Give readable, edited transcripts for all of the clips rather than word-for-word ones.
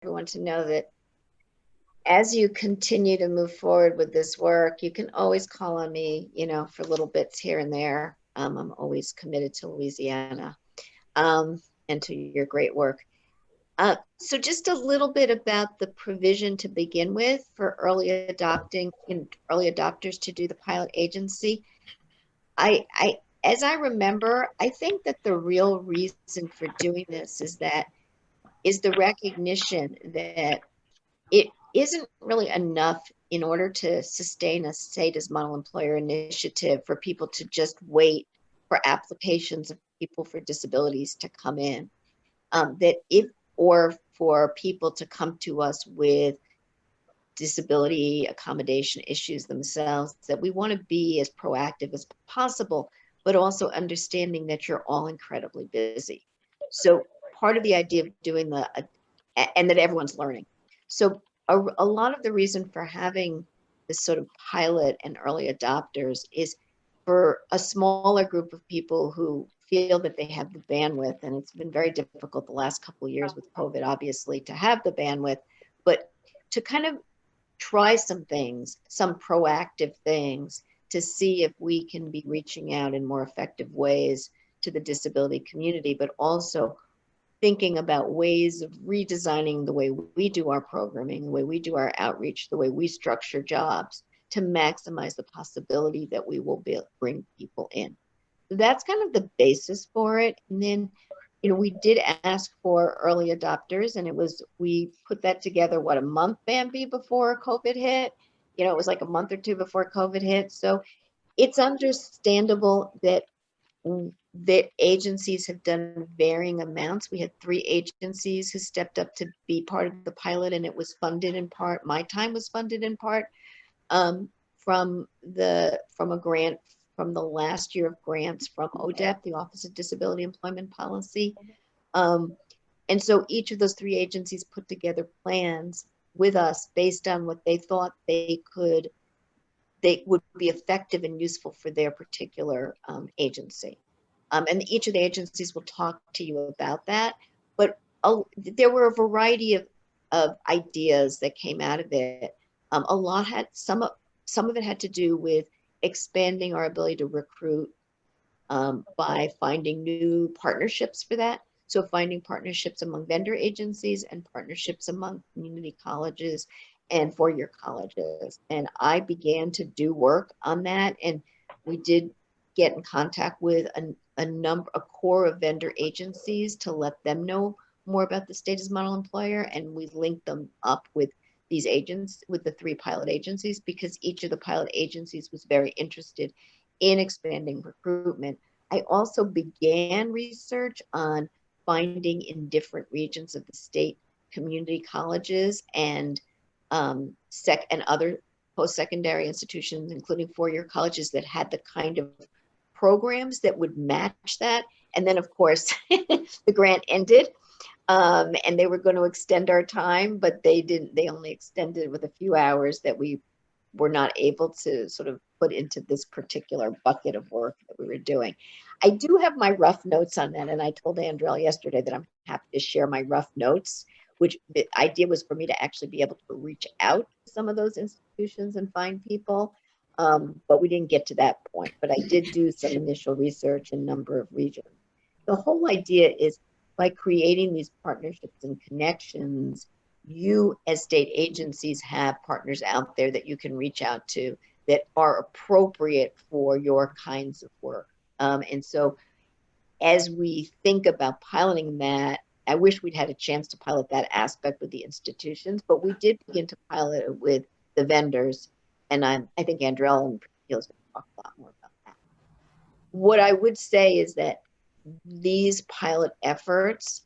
everyone to know that as you continue to move forward with this work, you can always call on me, for little bits here and there. I'm always committed to Louisiana, and to your great work. So just a little bit about the provision to begin with for early adopters to do the pilot agency. As I remember, I think that the real reason for doing this is the recognition that it isn't really enough in order to sustain a state as model employer initiative for people to just wait for applications of people for disabilities to come in. That if, or for people to come to us with disability accommodation issues themselves, that we want to be as proactive as possible, but also understanding that you're all incredibly busy. So part of the idea of doing and that everyone's learning. So a lot of the reason for having this sort of pilot and early adopters is for a smaller group of people who feel that they have the bandwidth, and it's been very difficult the last couple of years with COVID, obviously, to have the bandwidth, but to kind of try some things, some proactive things, to see if we can be reaching out in more effective ways to the disability community, but also thinking about ways of redesigning the way we do our programming, the way we do our outreach, the way we structure jobs to maximize the possibility that we will bring people in. So that's kind of the basis for it. And then, we did ask for early adopters, and we put that together, a month, Bambi, before COVID hit. It was like a month or two before COVID hit. So it's understandable that agencies have done varying amounts. We had 3 agencies who stepped up to be part of the pilot, and it was funded in part. My time was funded in part from a grant from the last year of grants from Dept, the Office of Disability Employment Policy. And so each of those 3 agencies put together plans with us based on what they thought they would be effective and useful for their particular agency. And each of the agencies will talk to you about that. But there were a variety of ideas that came out of it. Some of it had to do with expanding our ability to recruit by finding new partnerships for that. So finding partnerships among vendor agencies and partnerships among community colleges and four-year colleges. And I began to do work on that. And we did get in contact with a core of vendor agencies to let them know more about the state as model employer. And we linked them up with these agents, with the 3 pilot agencies, because each of the pilot agencies was very interested in expanding recruitment. I also began research on finding in different regions of the state community colleges and other post-secondary institutions, including four-year colleges, that had the kind of programs that would match that. And then, of course, the grant ended. And they were going to extend our time, but they didn't. They only extended with a few hours that we were not able to sort of put into this particular bucket of work that we were doing. I do have my rough notes on that, and I told Andrell yesterday that I'm happy to share my rough notes, which the idea was for me to actually be able to reach out to some of those institutions and find people. But we didn't get to that point. But I did do some initial research in a number of regions. The whole idea is, by creating these partnerships and connections, you as state agencies have partners out there that you can reach out to that are appropriate for your kinds of work. And so as we think about piloting that, I wish we'd had a chance to pilot that aspect with the institutions, but we did begin to pilot it with the vendors. And I think Andrell and Peel is going to talk a lot more about that. What I would say is that these pilot efforts,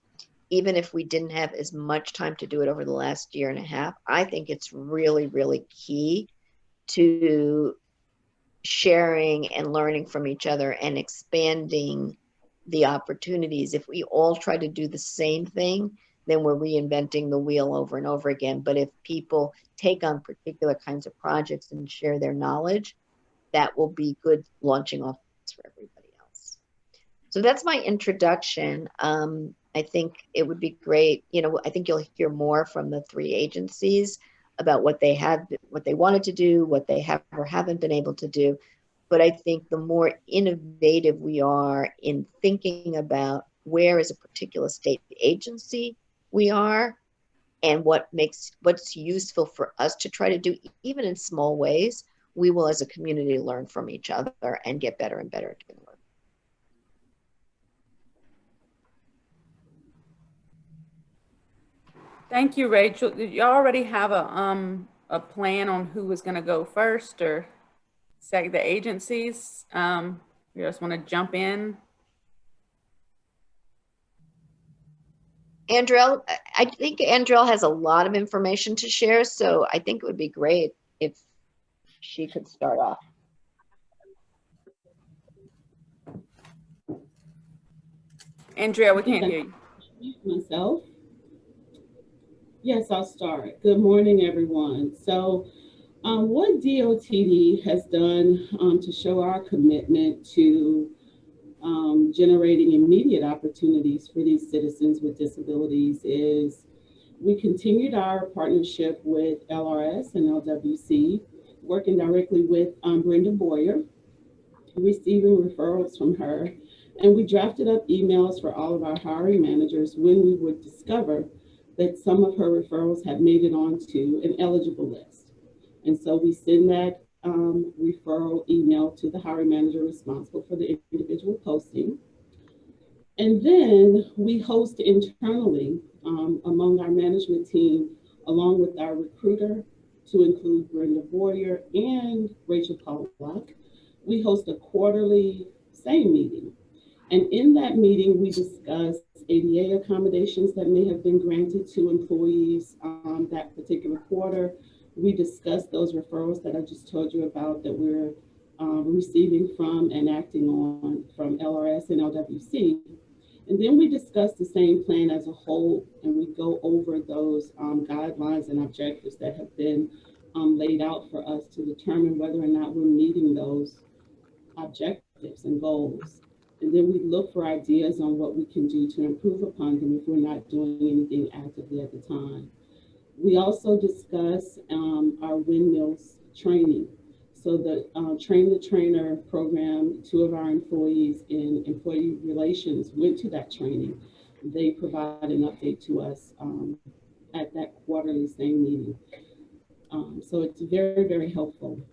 even if we didn't have as much time to do it over the last year and a half, I think it's really, really key to sharing and learning from each other and expanding the opportunities. If we all try to do the same thing, then we're reinventing the wheel over and over again. But if people take on particular kinds of projects and share their knowledge, that will be good launching off for everybody else. So that's my introduction. I think it would be great. I think you'll hear more from the three agencies about what they have, what they wanted to do, what they have or haven't been able to do. But I think the more innovative we are in thinking about where is a particular state agency we are, and what's useful for us to try to do, even in small ways, we will as a community learn from each other and get better and better at doing work. Thank you, Rachel. Did you already have a plan on who was going to go first, or say the agencies? You just want to jump in? Andrell, I think Andrell has a lot of information to share, so I think it would be great if she could start off. Andrea, we can't hear you. Myself. Yes, I'll start. Good morning, everyone. So, what DOTD has done to show our commitment to generating immediate opportunities for these citizens with disabilities is we continued our partnership with LRS and LWC, working directly with Brenda Boyer, receiving referrals from her. And we drafted up emails for all of our hiring managers when we would discover that some of her referrals had made it onto an eligible list. And so we send that referral email to the hiring manager responsible for the individual posting. And then we host internally among our management team, along with our recruiter, to include Brenda Boyer and Rachel Pollock. We host a quarterly SAME meeting. And in that meeting, we discuss ADA accommodations that may have been granted to employees that particular quarter. We discuss those referrals that I just told you about that we're receiving from and acting on from LRS and LWC. And then we discuss the SAME plan as a whole, and we go over those guidelines and objectives that have been laid out for us to determine whether or not we're meeting those objectives and goals. And then we look for ideas on what we can do to improve upon them if we're not doing anything actively at the time. We also discuss our windmills training. So the Train the Trainer program, two of our employees in employee relations went to that training. They provide an update to us at that quarterly SAME meeting. So it's very, very helpful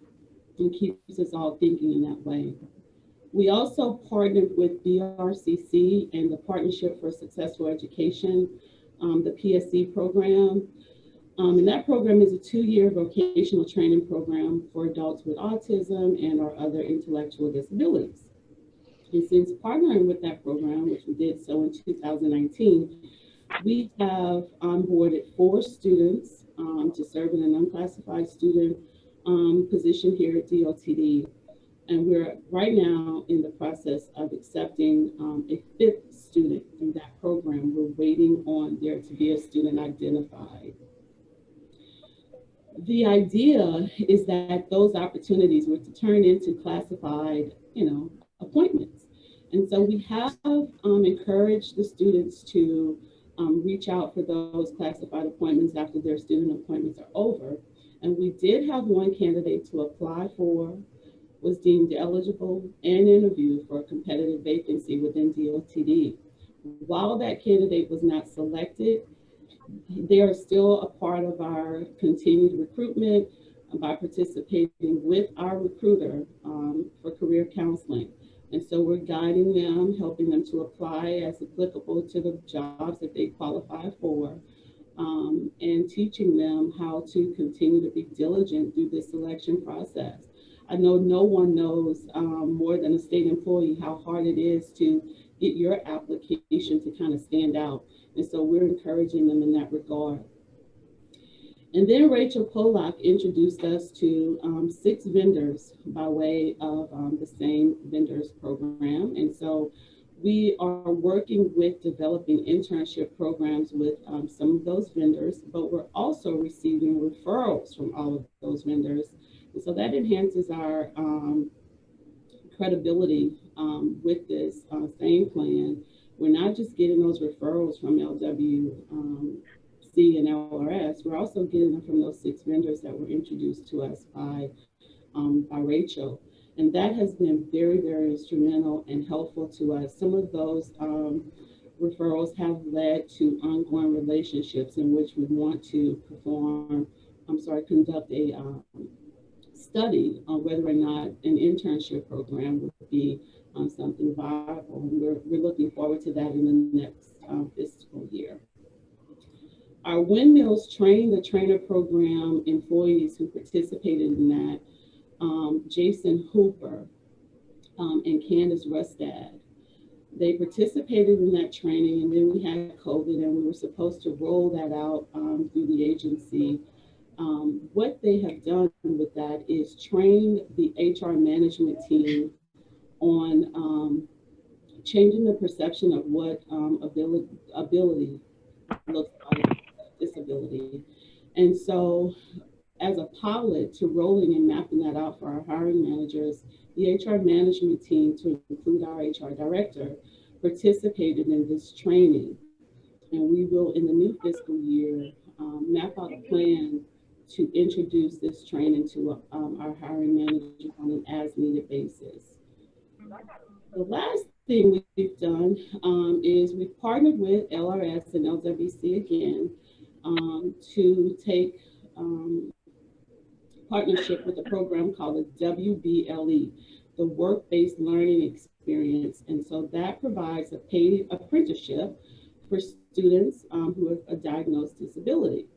and keeps us all thinking in that way. We also partnered with BRCC and the Partnership for Successful Education, the PSC program. And that program is a 2-year vocational training program for adults with autism and or other intellectual disabilities. And since partnering with that program, which we did so in 2019, we have onboarded 4 students to serve in an unclassified student position here at DOTD. And we're right now in the process of accepting a 5th student through that program. We're waiting on there to be a student identified. The idea is that those opportunities were to turn into classified, appointments. And so we have encouraged the students to reach out for those classified appointments after their student appointments are over. And we did have one candidate to apply for, was deemed eligible, and interviewed for a competitive vacancy within DOTD. While that candidate was not selected, they are still a part of our continued recruitment by participating with our recruiter for career counseling. And so we're guiding them, helping them to apply as applicable to the jobs that they qualify for, and teaching them how to continue to be diligent through this selection process. I know no one knows more than a state employee how hard it is to get your application to kind of stand out. And so we're encouraging them in that regard. And then Rachel Pollock introduced us to 6 vendors by way of the same vendors program. And so we are working with developing internship programs with some of those vendors, but we're also receiving referrals from all of those vendors. And so that enhances our credibility with this same plan, we're not just getting those referrals from LWC and LRS, we're also getting them from those 6 vendors that were introduced to us by Rachel. And that has been very, very instrumental and helpful to us. Some of those referrals have led to ongoing relationships in which we want to conduct a study on whether or not an internship program would be something viable. And we're looking forward to that in the next fiscal year. Our Windmills Train the Trainer program employees who participated in that, Jason Hooper and Candace Rustad, they participated in that training, and then we had COVID and we were supposed to roll that out through the agency. What they have done with that is train the HR management team on changing the perception of what ability looks like, disability. And so as a pilot to rolling and mapping that out for our hiring managers, the HR management team, to include our HR director, participated in this training. And we will, in the new fiscal year, map out a plan to introduce this training to our hiring managers on an as-needed basis. The last thing we've done is we've partnered with LRS and LWC again to take partnership with a program called the WBLE, the Work-Based Learning Experience. And so that provides a paid apprenticeship for students who have a diagnosed disability.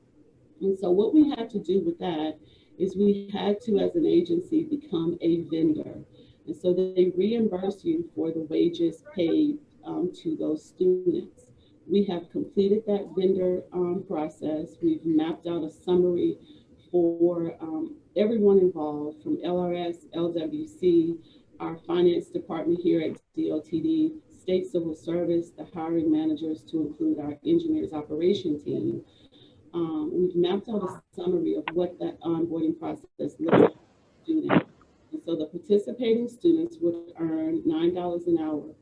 And so what we had to do with that is we had to, as an agency, become a vendor. And so they reimburse you for the wages paid to those students. We have completed that vendor process. We've mapped out a summary for everyone involved, from LRS, LWC, our finance department here at DOTD, State Civil Service, the hiring managers, to include our engineers operation team. We've mapped out a summary of what that onboarding process looks like for students. And so the participating students would earn $9 an hour.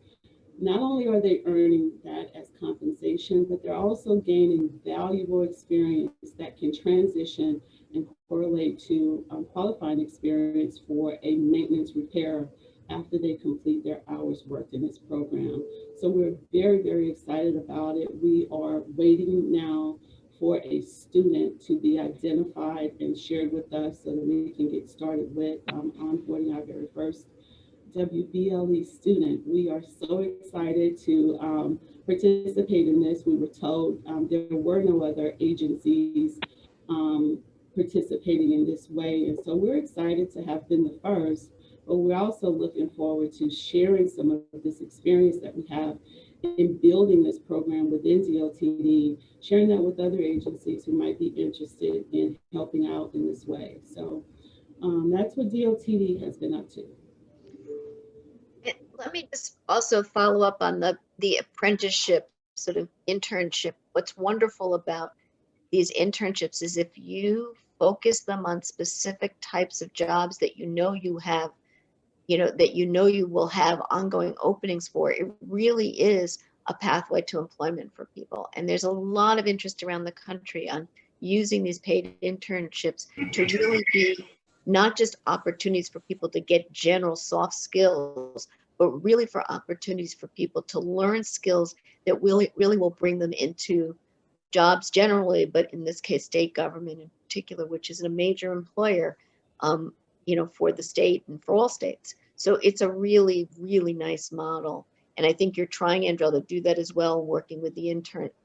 Not only are they earning that as compensation, but they're also gaining valuable experience that can transition and correlate to qualifying experience for a maintenance repair after they complete their hours worked in this program. So we're very, very excited about it. We are waiting now for a student to be identified and shared with us so that we can get started with onboarding our very first WBLE student. We are so excited to participate in this. We were told there were no other agencies participating in this way. And so we're excited to have been the first, but we're also looking forward to sharing some of this experience that we have in building this program within DOTD, sharing that with other agencies who might be interested in helping out in this way. So that's what DOTD has been up to. Let me just also follow up on the apprenticeship sort of internship. What's wonderful about these internships is if you focus them on specific types of jobs that you know you have, that you will have ongoing openings for, it really is a pathway to employment for people. And there's a lot of interest around the country on using these paid internships to really be not just opportunities for people to get general soft skills, but really for opportunities for people to learn skills that really will bring them into jobs generally, but in this case, state government in particular, which is a major employer, for the state and for all states. So it's a really, really nice model. And I think you're trying, Andrel, to do that as well, working with the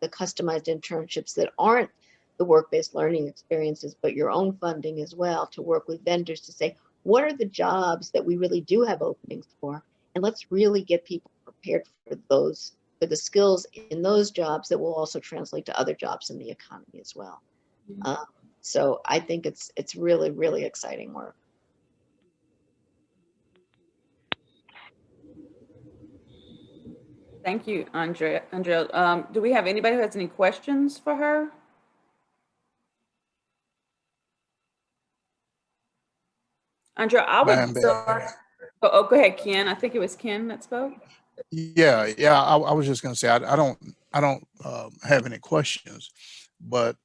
customized internships that aren't the work-based learning experiences, but your own funding as well, to work with vendors to say, what are the jobs that we really do have openings for? And let's really get people prepared for those, for the skills in those jobs that will also translate to other jobs in the economy as well. So I think it's really, really exciting work. Thank you, Andrea. Do we have anybody who has any questions for her? Andrea, I would start. Oh, go ahead, Ken. I think it was Ken that spoke. Yeah, yeah. I was just going to say I don't have any questions, but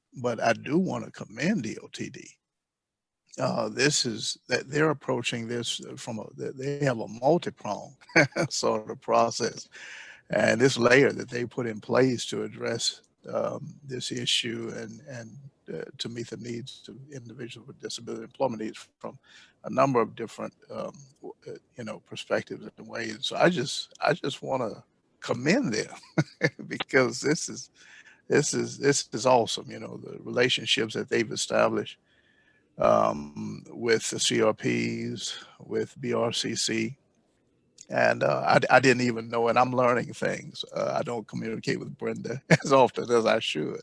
I do want to commend DOTD. This is that they're approaching this from they have a multi-pronged sort of process, and this layer that they put in place to address this issue and to meet the needs of individuals with disability employment needs from a number of different perspectives and ways. So I just want to commend them because this is awesome. The relationships that they've established with the CRPs, with BRCC. And I didn't even know it. I'm learning things. I don't communicate with Brenda as often as I should,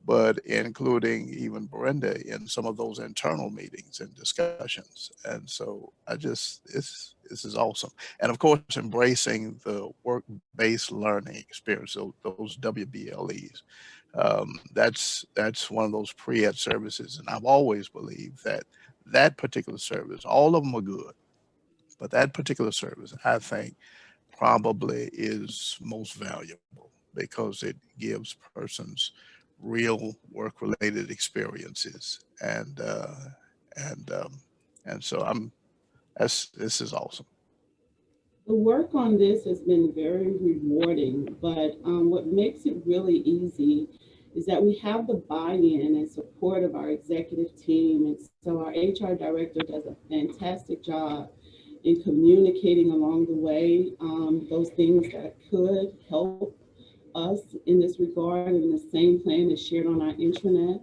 but including even Brenda in some of those internal meetings and discussions. And so this is awesome. And of course, embracing the work-based learning experience, so those WBLEs. That's one of those pre-ed services, and I've always believed that that particular service, all of them are good, but that particular service, I think, probably is most valuable because it gives persons real work-related experiences, and so this is awesome. The work on this has been very rewarding, but what makes it really easy is that we have the buy-in and support of our executive team. And so our HR director does a fantastic job in communicating along the way those things that could help us in this regard. And the same plan is shared on our intranet.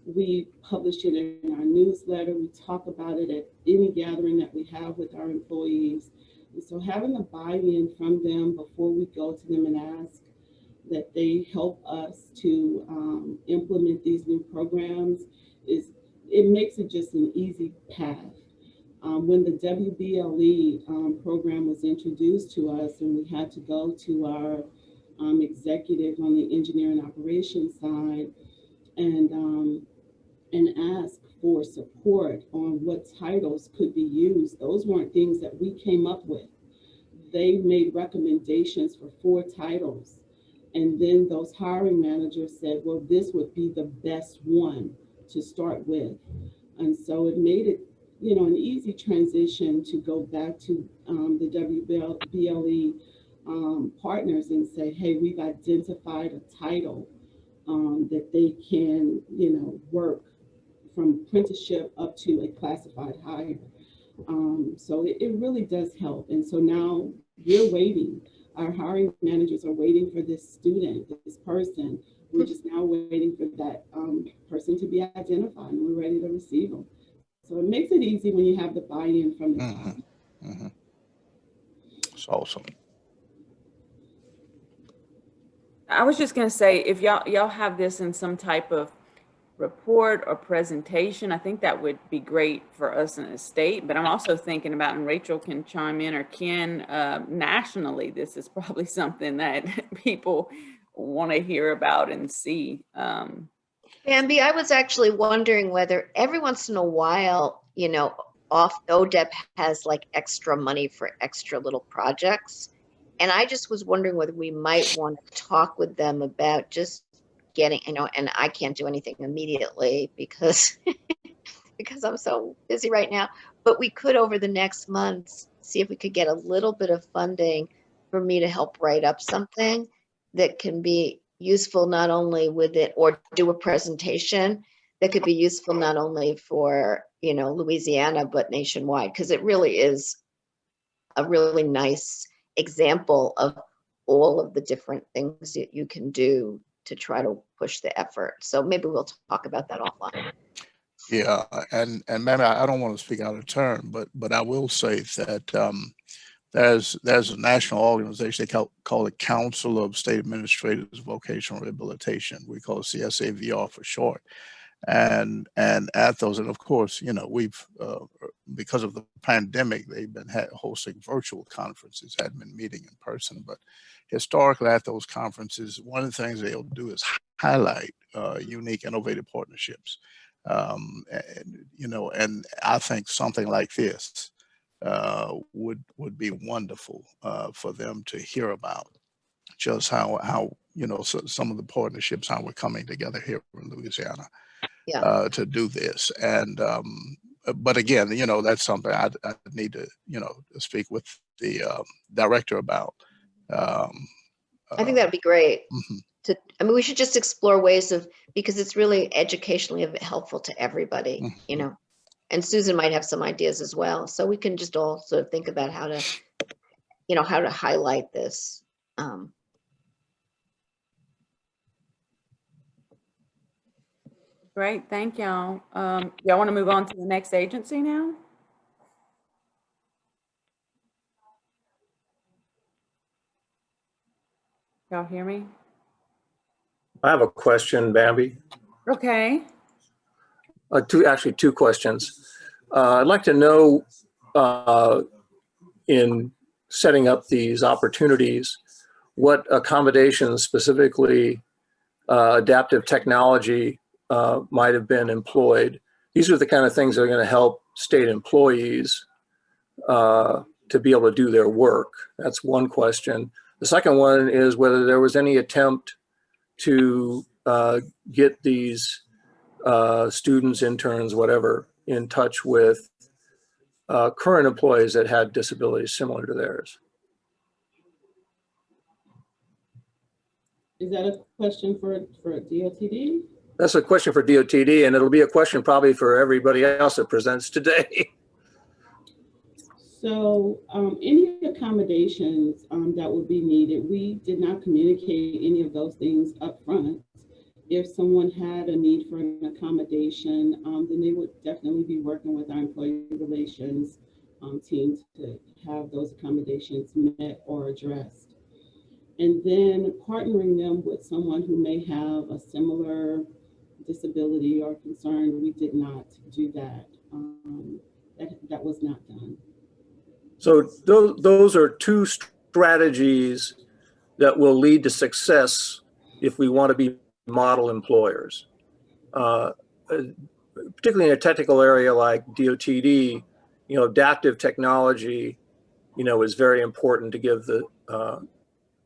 We publish it in our newsletter. We talk about it at any gathering that we have with our employees. And so having the buy-in from them before we go to them and ask that they help us to implement these new programs it makes it just an easy path. When the WBLE program was introduced to us and we had to go to our executive on the engineering operations side and ask for support on what titles could be used. Those weren't things that we came up with. They made recommendations for 4 titles. And then those hiring managers said, well, this would be the best one to start with. And so it made it, an easy transition to go back to the WBLE partners and say, hey, we've identified a title that they can, work from apprenticeship up to a classified hire. So it really does help. And so now we're waiting. Our hiring managers are waiting for this student, this person. We're just now waiting for that person to be identified, and we're ready to receive them. So it makes it easy when you have the buy-in from the top. Mm-hmm. It's awesome. I was just going to say, if y'all have this in some type of report or presentation, I think that would be great for us in the state. But I'm also thinking about, and Rachel can chime in, or Ken, nationally, this is probably something that people want to hear about and see. Bambi, I was actually wondering whether every once in a while, ODEP has like extra money for extra little projects. And I just was wondering whether we might want to talk with them about just getting, and I can't do anything immediately because because I'm so busy right now, but we could over the next months see if we could get a little bit of funding for me to help write up something that can be useful not only with it, or do a presentation that could be useful not only for, Louisiana, but nationwide, because it really is a really nice example of all of the different things that you can do to try to push the effort. So maybe we'll talk about that offline. Yeah, and maybe I don't want to speak out of turn, but I will say that there's a national organization, they call it Council of State Administrators of Vocational Rehabilitation. We call it CSAVR for short. And at those, and of course, we've because of the pandemic, they've been hosting virtual conferences, hadn't been meeting in person. But historically, at those conferences, one of the things they'll do is highlight unique, innovative partnerships. And I think something like this would be wonderful for them to hear about. Just how some of the partnerships, how we're coming together here in Louisiana to do this. And but again, that's something I need to speak with the director about. I think that'd be great. I mean, we should just explore ways because it's really educationally helpful to everybody, and Susan might have some ideas as well. So we can just all sort of think about how to highlight this. Great, thank y'all. Y'all want to move on to the next agency now? Y'all hear me? I have a question, Bambi. Okay. Two questions. I'd like to know, in setting up these opportunities, what accommodations, specifically adaptive technology, might have been employed. These are the kind of things that are going to help state employees to be able to do their work. That's one question. The second one is whether there was any attempt to get these students, interns, whatever, in touch with current employees that had disabilities similar to theirs. Is that a question for DOTD? That's a question for DOTD, and it'll be a question probably for everybody else that presents today. So any accommodations that would be needed, we did not communicate any of those things up front. If someone had a need for an accommodation, then they would definitely be working with our employee relations team to have those accommodations met or addressed. And then partnering them with someone who may have a similar disability or concern, we did not do that. That was not done. So those are two strategies that will lead to success if we want to be model employers. Particularly in a technical area like DOTD, adaptive technology, is very important to give the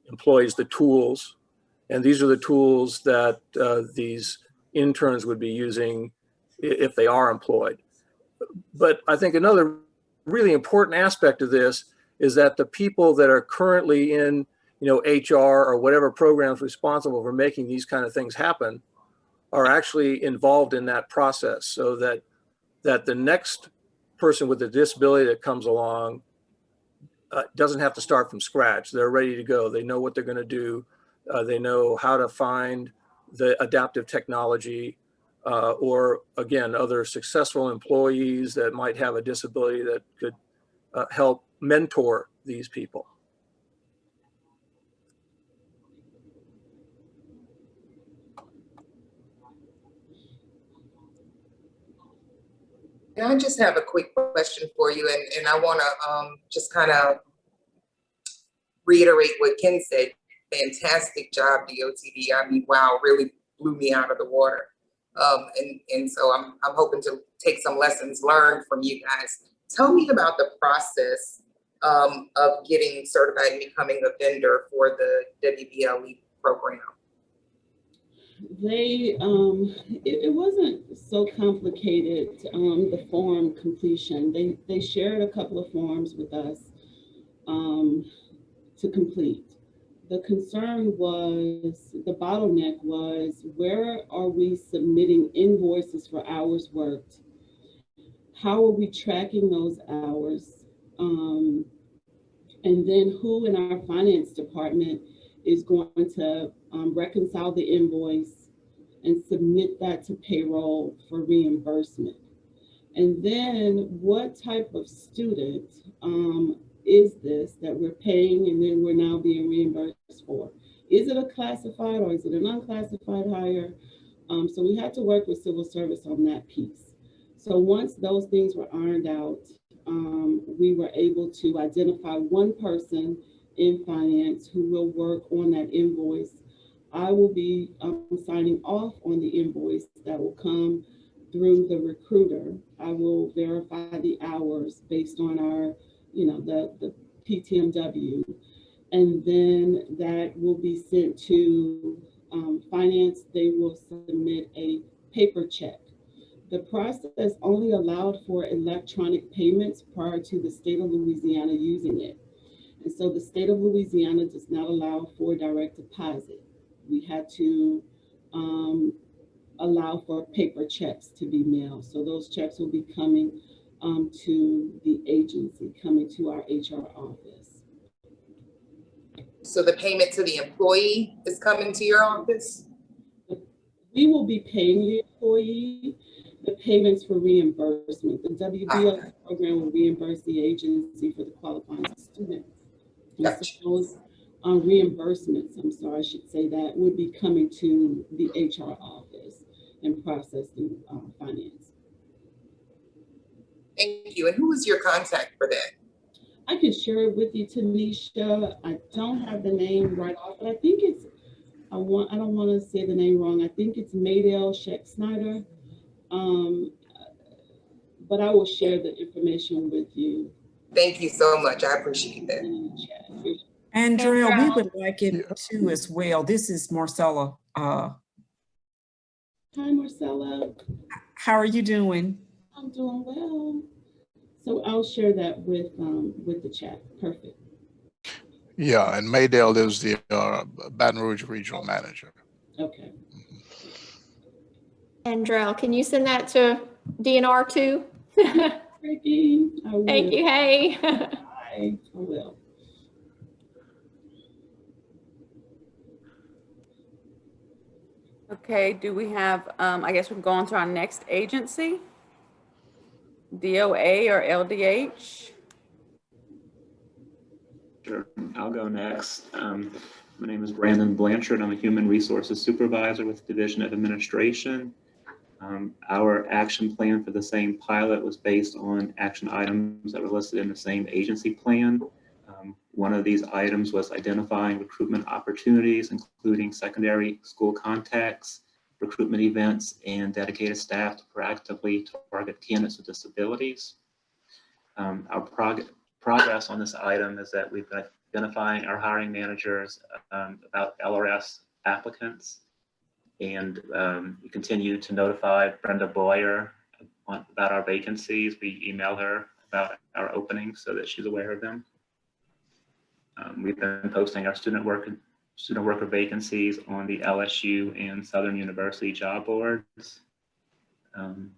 employees the tools. And these are the tools that these interns would be using if they are employed. But I think another really important aspect of this is that the people that are currently in, HR or whatever programs responsible for making these kind of things happen are actually involved in that process, so that the next person with a disability that comes along doesn't have to start from scratch. They're ready to go. They know what they're going to do. They know how to find the adaptive technology, or again, other successful employees that might have a disability that could help mentor these people. And I just have a quick question for you, and I want to just kind of reiterate what Ken said. Fantastic job, DOTD. I mean, wow, really blew me out of the water. And so I'm hoping to take some lessons learned from you guys. Tell me about the process of getting certified and becoming a vendor for the WBLE program. It wasn't so complicated, the form completion. They shared a couple of forms with us to complete. The concern was, the bottleneck was, where are we submitting invoices for hours worked? How are we tracking those hours? And then who in our finance department is going to reconcile the invoice and submit that to payroll for reimbursement? And then what type of student is this that we're paying and then we're now being reimbursed for? Is it a classified or is it an unclassified hire? So we had to work with civil service on that piece. So once those things were ironed out, we were able to identify one person in finance who will work on that invoice. I will be signing off on the invoice that will come through the recruiter. I will verify the hours based on our, the PTMW, and then that will be sent to finance. They will submit a paper check. The process only allowed for electronic payments prior to the state of Louisiana using it. And so the state of Louisiana does not allow for direct deposit. We had to allow for paper checks to be mailed. So those checks will be coming to the agency, coming to our HR office. So the payment to the employee is coming to your office? We will be paying the employee the payments for reimbursement. The WBS program will reimburse the agency for the qualifying students. Gotcha. So those reimbursements, I'm sorry, I should say that, would be coming to the HR office and processed in finance. Thank you. And who is your contact for that? I could share it with you, Tanisha. I don't have the name right off, but I think it's, I don't want to say the name wrong. I think it's Maydell Scheck-Snyder. But I will share the information with you. Thank you so much. I appreciate that. Andrea, we would like it too as well. This is Marcella. Hi, Marcella. How are you doing? I'm doing well. So I'll share that with the chat. Perfect. Yeah, and Maydell is the Baton Rouge Regional Manager. Okay. Andrell, can you send that to DNR too? Ricky, I will. Thank you. Hey. I will. Okay, do we have, I guess we can go on to our next agency, DOA or LDH? Sure, I'll go next. My name is Brandon Blanchard. I'm a Human Resources Supervisor with the Division of Administration. Our action plan for the same pilot was based on action items that were listed in the same agency plan. One of these items was identifying recruitment opportunities, including secondary school contacts, recruitment events, and dedicated staff to proactively target candidates with disabilities. Our progress on this item is that we've been identifying our hiring managers about LRS applicants, and we continue to notify Brenda Boyer about our vacancies. We email her about our openings so that she's aware of them. We've been posting our student worker vacancies on the LSU and Southern University job boards.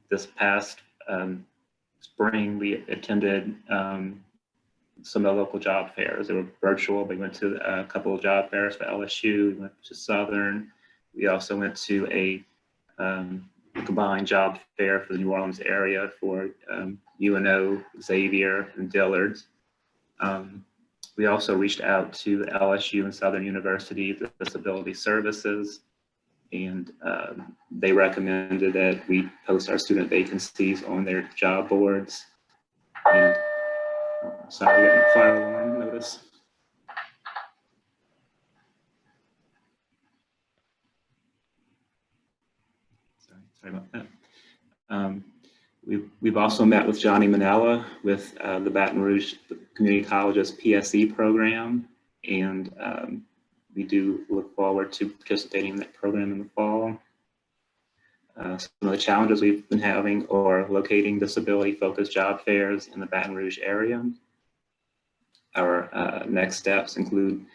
This past spring, we attended some of the local job fairs. They were virtual. We went to a couple of job fairs for LSU. We went to Southern. We also went to a combined job fair for the New Orleans area for UNO, Xavier, and Dillard. We also reached out to LSU and Southern University Disability Services, and they recommended that we post our student vacancies on their job boards. And sorry, we're getting a fire alarm notice. Sorry about that. We've also met with Johnny Manella with the Baton Rouge Community College's PSE program, and we do look forward to participating in that program in the fall. Some of the challenges we've been having are locating disability-focused job fairs in the Baton Rouge area. Our next steps include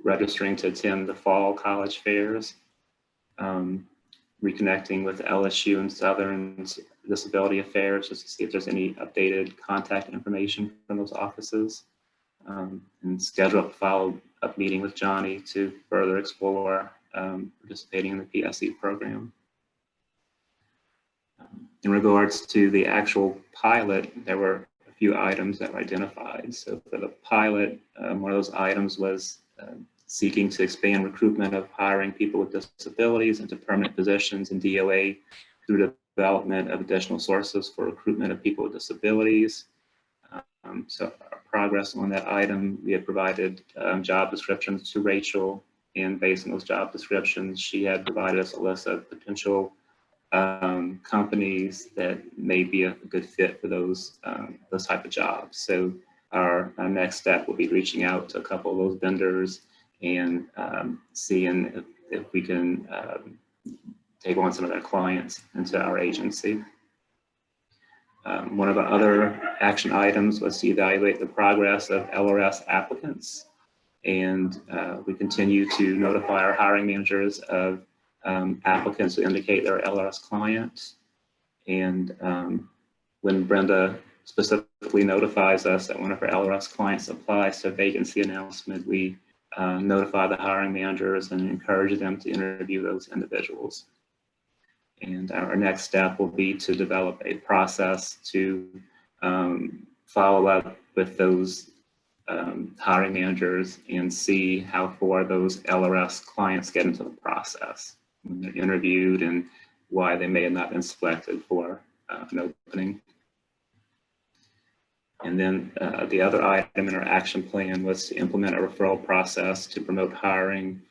registering to attend the fall college fairs, reconnecting with LSU and Southern's Disability Affairs just to see if there's any updated contact information from those offices, and schedule a follow-up meeting with Johnny to further explore participating in the PSE program. In regards to the actual pilot, there were a few items that were identified. So for the pilot, one of those items was seeking to expand recruitment of hiring people with disabilities into permanent positions in DOA through the development of additional sources for recruitment of people with disabilities. So our progress on that item, we had provided job descriptions to Rachel, and based on those job descriptions, she had provided us a list of potential companies that may be a good fit for those type of jobs. So our next step will be reaching out to a couple of those vendors and seeing if we can take on some of their clients into our agency. One of our other action items was to evaluate the progress of LRS applicants. And we continue to notify our hiring managers of applicants who indicate they're LRS clients. And when Brenda specifically notifies us that one of her LRS clients applies to a vacancy announcement, we notify the hiring managers and encourage them to interview those individuals. And our next step will be to develop a process to follow up with those hiring managers and see how far those LRS clients get into the process when they're interviewed and why they may have not been selected for an opening. And then the other item in our action plan was to implement a referral process to promote hiring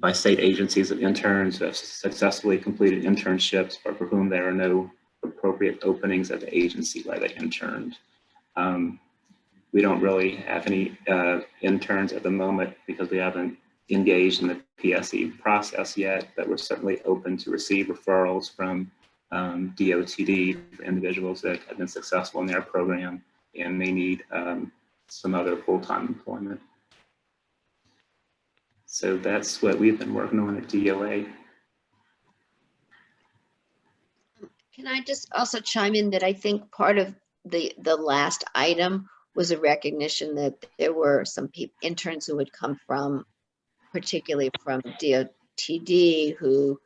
by state agencies of interns who have successfully completed internships but for whom there are no appropriate openings at the agency where they interned. We don't really have any interns at the moment because we haven't engaged in the PSE process yet, but we're certainly open to receive referrals from DOTD for individuals that have been successful in their program and may need some other full-time employment. So that's what we've been working on at DOA. Can I just also chime in that I think part of the last item was a recognition that there were some interns who had come from, particularly from DOTD, who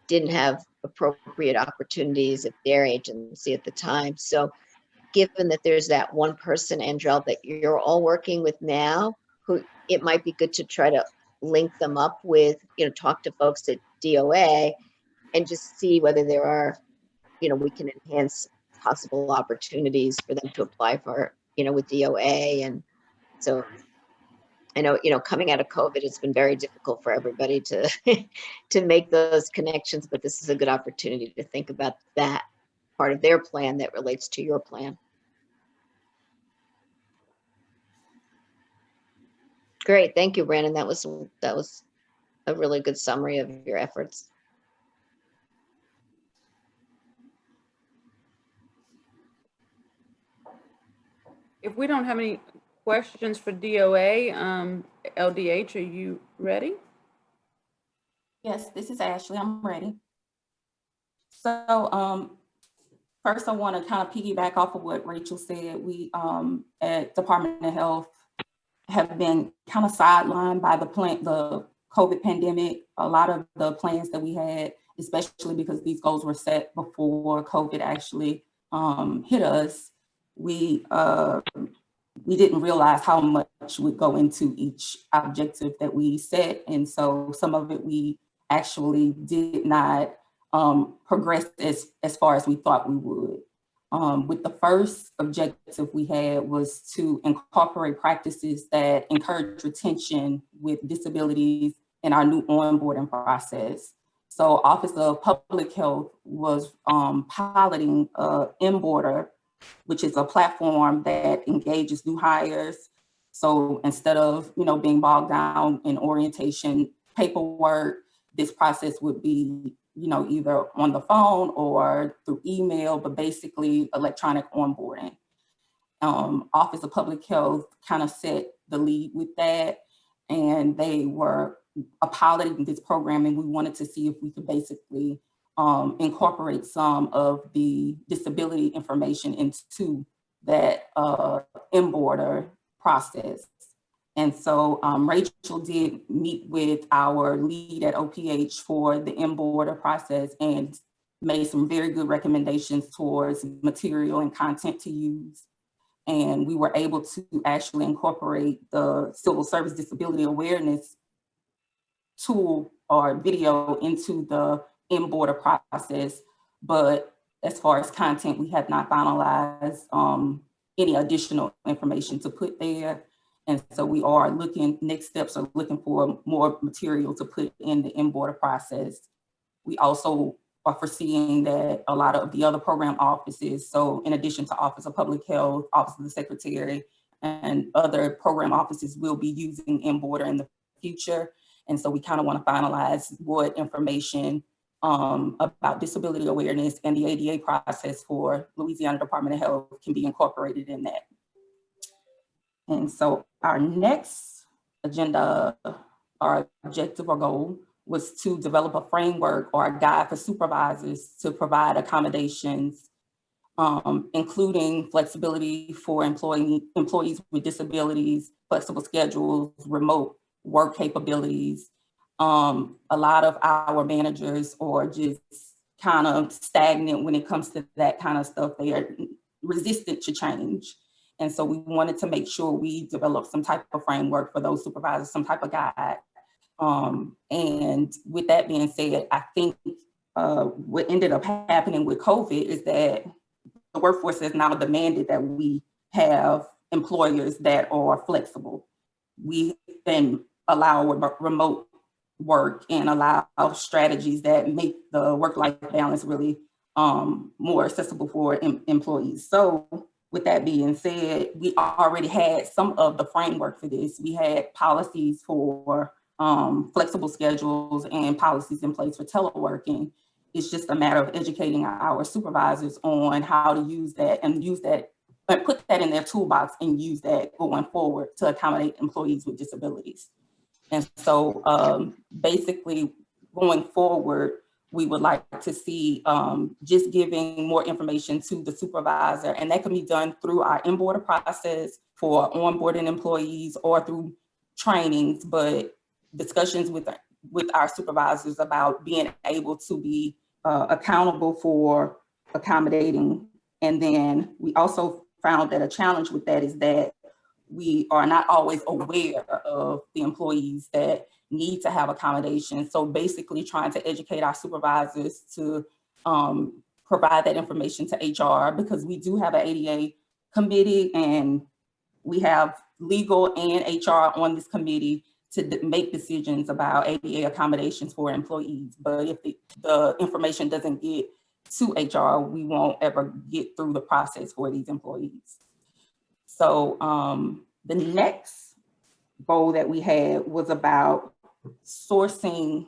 didn't have appropriate opportunities at their agency at the time. So given that there's that one person, Andrell, that you're all working with now, who it might be good to try to link them up with, talk to folks at DOA and just see whether there are, we can enhance possible opportunities for them to apply for, with DOA. And so I know, coming out of COVID, it's been very difficult for everybody to to make those connections, but this is a good opportunity to think about that part of their plan that relates to your plan. Great, thank you, Brandon. That was a really good summary of your efforts. If we don't have any questions for DOA, LDH, are you ready? Yes, this is Ashley. I'm ready. So first, I want to kind of piggyback off of what Rachel said. We at Department of Health have been kind of sidelined by the COVID pandemic. A lot of the plans that we had, especially because these goals were set before COVID actually hit us, we didn't realize how much would go into each objective that we set. And so some of it we actually did not progress as far as we thought we would. With the first objective we had was to incorporate practices that encourage retention with disabilities in our new onboarding process. So Office of Public Health was piloting Inboarder, which is a platform that engages new hires. So instead of being bogged down in orientation paperwork, this process would be either on the phone or through email, but basically electronic onboarding. Office of Public Health kind of set the lead with that, and they were piloting this program, and we wanted to see if we could basically incorporate some of the disability information into that Inboarder process. And so Rachel did meet with our lead at OPH for the Inboarder process and made some very good recommendations towards material and content to use. And we were able to actually incorporate the Civil Service Disability Awareness tool or video into the Inboarder process. But as far as content, we have not finalized any additional information to put there. And so we are next steps are looking for more material to put in the Inboarder process. We also are foreseeing that a lot of the other program offices, so in addition to Office of Public Health, Office of the Secretary, and other program offices will be using M-Border in the future. And so we kind of want to finalize what information about disability awareness and the ADA process for Louisiana Department of Health can be incorporated in that. And so our next agenda, our objective or goal, was to develop a framework or a guide for supervisors to provide accommodations, including flexibility for employees with disabilities, flexible schedules, remote work capabilities. A lot of our managers are just kind of stagnant when it comes to that kind of stuff. They are resistant to change. And so we wanted to make sure we developed some type of framework for those supervisors, some type of guide. And with that being said, I think what ended up happening with COVID is that the workforce has now demanded that we have employers that are flexible. We then allow remote work and allow strategies that make the work-life balance really more accessible for employees. So with that being said, we already had some of the framework for this. We had policies for flexible schedules and policies in place for teleworking. It's just a matter of educating our supervisors on how to use that and put that in their toolbox and use that going forward to accommodate employees with disabilities. And so basically going forward, we would like to see just giving more information to the supervisor, and that can be done through our M-Border process for onboarding employees or through trainings, but discussions with our supervisors about being able to be accountable for accommodating. And then we also found that a challenge with that is that we are not always aware of the employees that need to have accommodations. So basically trying to educate our supervisors to provide that information to HR, because we do have an ADA committee and we have legal and HR on this committee to make decisions about ADA accommodations for employees. But if the information doesn't get to HR, we won't ever get through the process for these employees. So the next goal that we had was about sourcing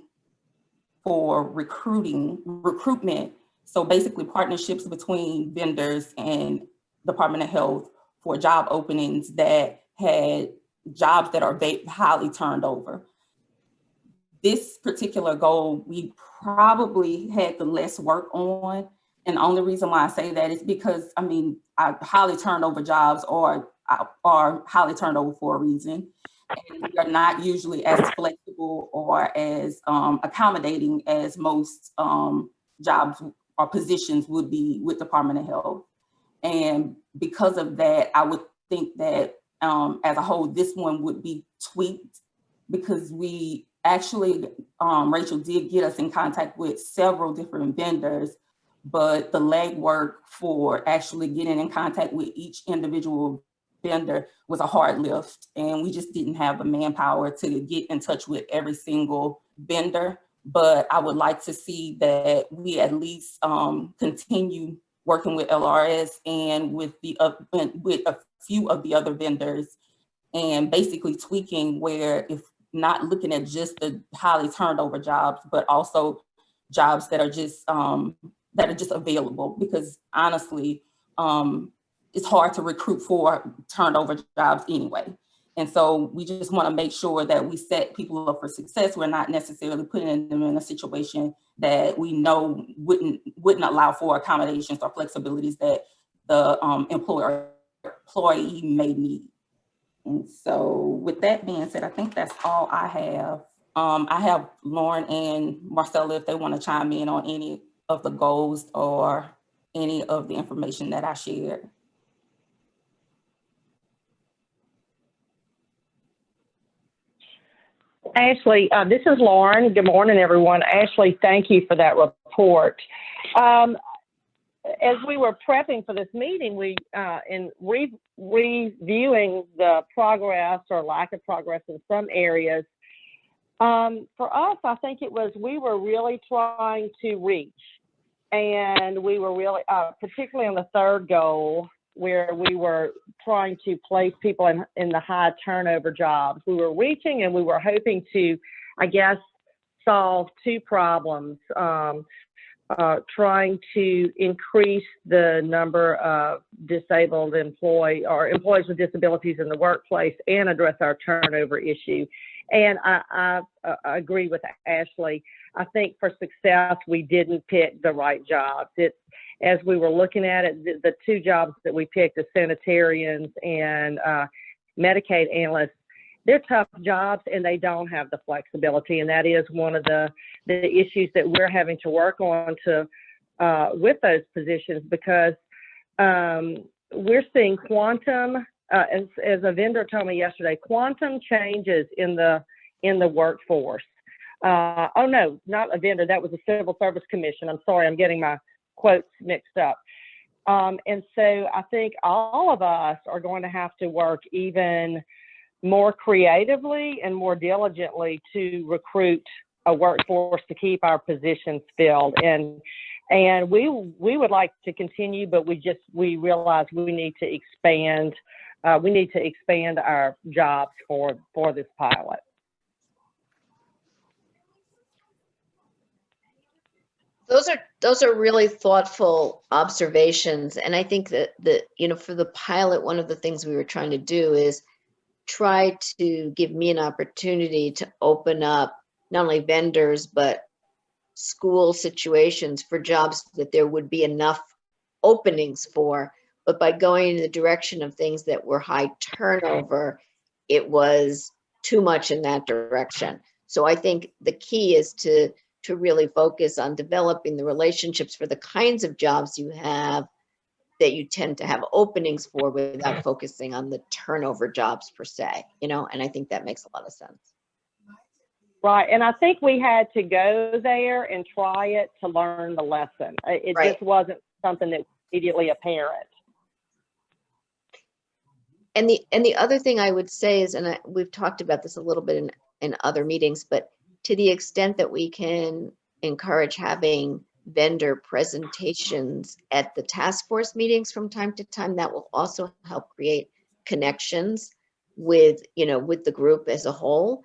for recruitment. So basically partnerships between vendors and Department of Health for job openings that had jobs that are highly turned over. This particular goal, we probably had the less work on. And the only reason why I say that is because, I mean, highly turned over jobs are highly turned over for a reason. And we are not usually as flexible or as accommodating as most jobs or positions would be with Department of Health. And because of that, I would think that as a whole, this one would be tweaked, because we actually, Rachel did get us in contact with several different vendors, but the legwork for actually getting in contact with each individual vendor was a hard lift, and we just didn't have the manpower to get in touch with every single vendor. But I would like to see that we at least continue working with LRS and with a few of the other vendors, and basically tweaking where, if not looking at just the highly turned over jobs, but also jobs that are just available, because honestly, it's hard to recruit for turned over jobs anyway. And so we just want to make sure that we set people up for success. We're not necessarily putting them in a situation that we know wouldn't allow for accommodations or flexibilities that the employee may need. And so with that being said, I think that's all I have. I have Lauren and Marcella if they want to chime in on any of the goals or any of the information that I shared. Ashley, this is Lauren. Good morning, everyone. Ashley, thank you for that report. As we were prepping for this meeting, in reviewing the progress or lack of progress in some areas, for us, I think we were really trying to reach. And we were really, particularly on the third goal, where we were trying to place people in the high turnover jobs. We were reaching and we were hoping to, I guess, solve two problems. Trying to increase the number of disabled employees with disabilities in the workplace and address our turnover issue. And I agree with Ashley. I think for success, we didn't pick the right jobs. As we were looking at it, the two jobs that we picked, the sanitarians and Medicaid analysts, they're tough jobs and they don't have the flexibility. And that is one of the issues that we're having to work on with those positions, because we're seeing quantum, as a vendor told me yesterday, quantum changes in the workforce. Oh no, not a vendor, that was the Civil Service Commission. I'm sorry, I'm getting my quotes mixed up. And so I think all of us are going to have to work even more creatively and more diligently to recruit a workforce to keep our positions filled. And we would like to continue, but we realize we need to expand. We need to expand our jobs for this pilot. Those are really thoughtful observations. And I think that for the pilot, one of the things we were trying to do is try to give me an opportunity to open up not only vendors, but school situations for jobs that there would be enough openings for. But by going in the direction of things that were high turnover, it was too much in that direction. So I think the key is to really focus on developing the relationships for the kinds of jobs you have that you tend to have openings for without focusing on the turnover jobs per se, and I think that makes a lot of sense. Right, and I think we had to go there and try it to learn the lesson. It Right. just wasn't something that was immediately apparent. And the other thing I would say is, and we've talked about this a little bit in other meetings, but to the extent that we can encourage having vendor presentations at the task force meetings from time to time, that will also help create connections with the group as a whole,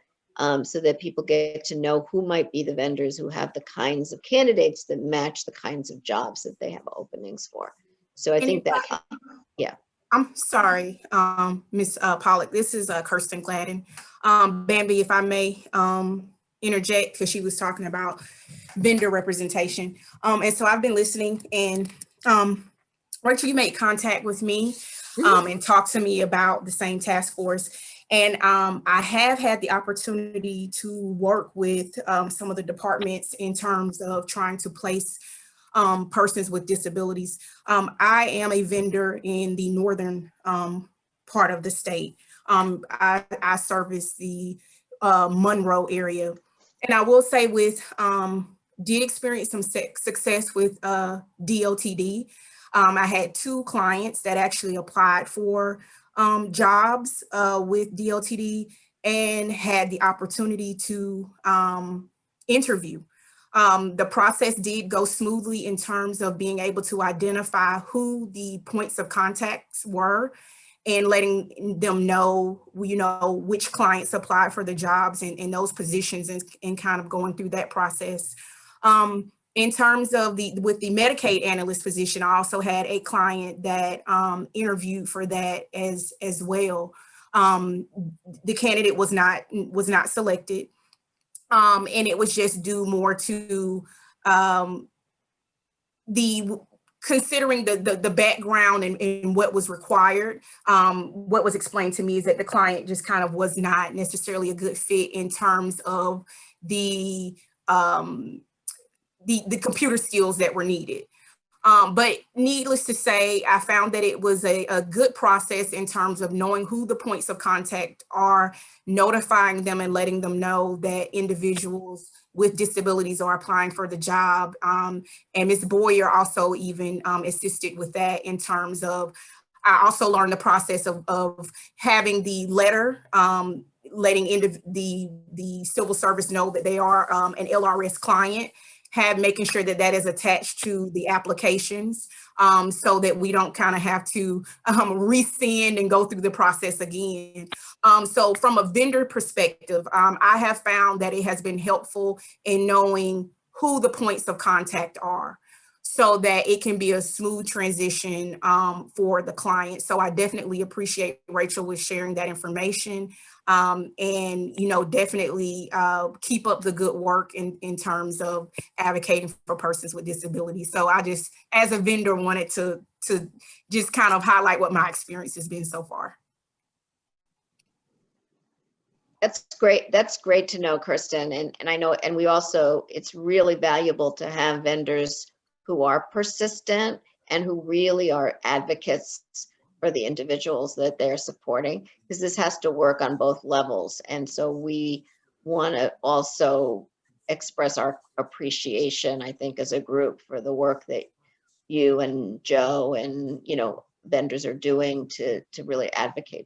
so that people get to know who might be the vendors who have the kinds of candidates that match the kinds of jobs that they have openings for. So I think that, yeah. I'm sorry, Ms. Pollock, this is Kirsten Gladden. Bambi, if I may interject, because she was talking about vendor representation. And so I've been listening, and Rachel, you made contact with me and talked to me about the same task force. And I have had the opportunity to work with some of the departments in terms of trying to place persons with disabilities. I am a vendor in the northern part of the state. I service the Monroe area. And I will say did experience some success with DOTD. I had 2 clients that actually applied for jobs with DOTD and had the opportunity to interview. The process did go smoothly in terms of being able to identify who the points of contacts were and letting them know, which clients applied for the jobs and those positions, and kind of going through that process. In terms of with the Medicaid analyst position, I also had a client that interviewed for that as well. The candidate was not selected. And it was just due more to considering the background and what was required. What was explained to me is that the client just kind of was not necessarily a good fit in terms of the computer skills that were needed. But needless to say, I found that it was a good process in terms of knowing who the points of contact are, notifying them and letting them know that individuals with disabilities are applying for the job. And Ms. Boyer also even assisted with that in terms of, I also learned the process of having the letter, letting the civil service know that they are an LRS client, making sure that that is attached to the applications, so that we don't kind of have to resend and go through the process again. So from a vendor perspective, I have found that it has been helpful in knowing who the points of contact are, so that it can be a smooth transition for the client. So I definitely appreciate Rachel with sharing that information, and definitely keep up the good work in terms of advocating for persons with disabilities. So I just, as a vendor, wanted to just kind of highlight what my experience has been so far. That's great. That's great to know, Kirsten. And I know, and we also, it's really valuable to have vendors who are persistent and who really are advocates for the individuals that they're supporting, because this has to work on both levels. And so we want to also express our appreciation, I think, as a group for the work that you and Joe and, vendors are doing to really advocate